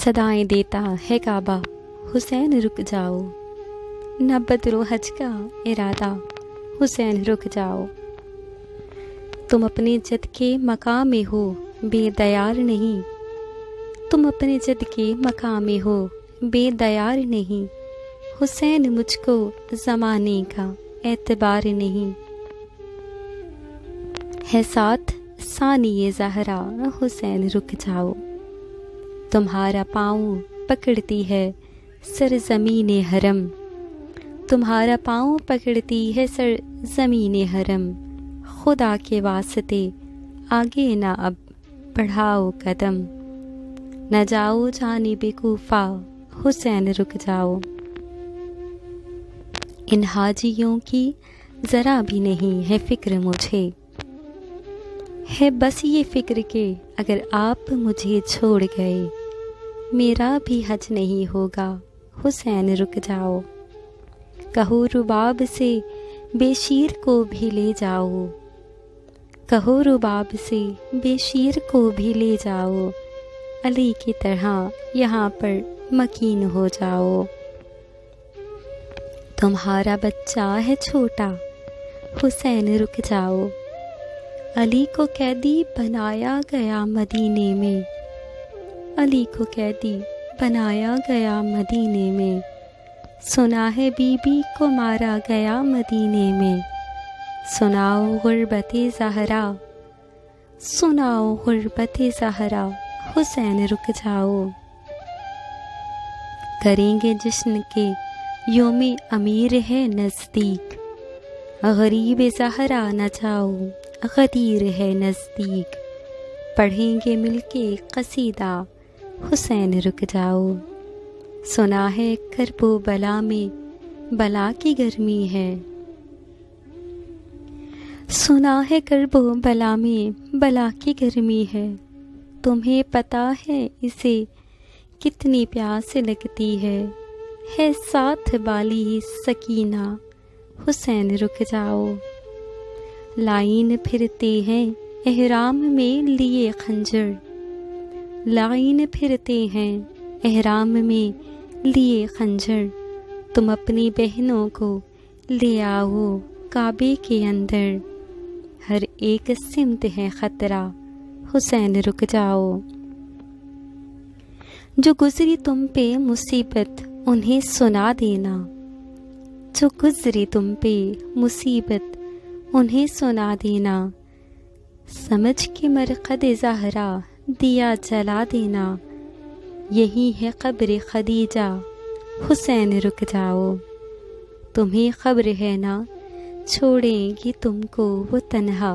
सदाएं देता है काबा, हुसैन रुक जाओ। न बदलो हज का इरादा, हुसैन रुक जाओ। तुम अपने जद के मकाम में हो, बेदयार नहीं। तुम अपने जद के मकाम में हो, बेदयार नहीं। हुसैन मुझको ज़माने का एतबार नहीं। है साथ सानिए ज़हरा, हुसैन रुक जाओ। तुम्हारा पाँव पकड़ती है सर ज़मीने हरम। तुम्हारा पाँव पकड़ती है सर ज़मीने हरम। खुदा के वास्ते आगे ना अब बढ़ाओ कदम। न जाओ जानिब कूफा, हुसैन रुक जाओ। इन हाजियों की ज़रा भी नहीं है फ़िक्र मुझे। है बस ये फ़िक्र के अगर आप मुझे छोड़ गए, मेरा भी हज नहीं होगा, हुसैन रुक जाओ। कहो रुबाब से बेशीर को भी ले जाओ। कहो रुबाब से बेशीर को भी ले जाओ। अली की तरह यहाँ पर मकीन हो जाओ। तुम्हारा बच्चा है छोटा, हुसैन रुक जाओ। अली को कैदी बनाया गया मदीने में। अली को कैदी बनाया गया मदीने में। सुना है बीबी को मारा गया मदीने में। सुनाओ गुर्बते ज़हरा, सुनाओ गुर्बते ज़हरा, हुसैन रुक जाओ। करेंगे जश्न के योमे अमीर है नज़दीक। गरीब ज़हरा न जाओ, गदीर है नज़दीक। पढ़ेंगे मिलके कसीदा, हुसैन रुक जाओ। सुना है करबो बला में बला की गर्मी है। सुना है करबो बला में बला की गर्मी है। तुम्हें पता है इसे कितनी प्यास लगती है साथ बाली सकीना, हुसैन रुक जाओ। लाइन फिरते हैं एहराम में लिए खंजर। लाइन फिरते हैं एहराम में लिए खंजर। तुम अपनी बहनों को ले आओ काबे के अंदर। हर एक सिमत है खतरा, हुसैन रुक जाओ। जो गुजरी तुम पे मुसीबत उन्हें सुना देना। जो गुजरी तुम पे मुसीबत उन्हें सुना देना। समझ के मरकद ज़हरा दिया जला देना। यही है क़ब्र खदीजा, हुसैन रुक जाओ। तुम्हें ख़ब्र है ना छोड़ेंगी तुमको वो तन्हा।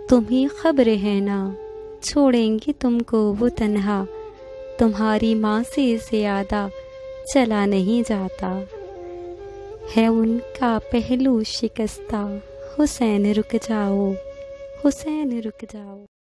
तुम्हें ख़ब्र है ना छोड़ेंगी तुमको वो तन्हा। तुम्हारी माँ से ज़्यादा चला नहीं जाता है उनका पहलू शिकस्ता, हुसैन रुक जाओ। हुसैन रुक जाओ।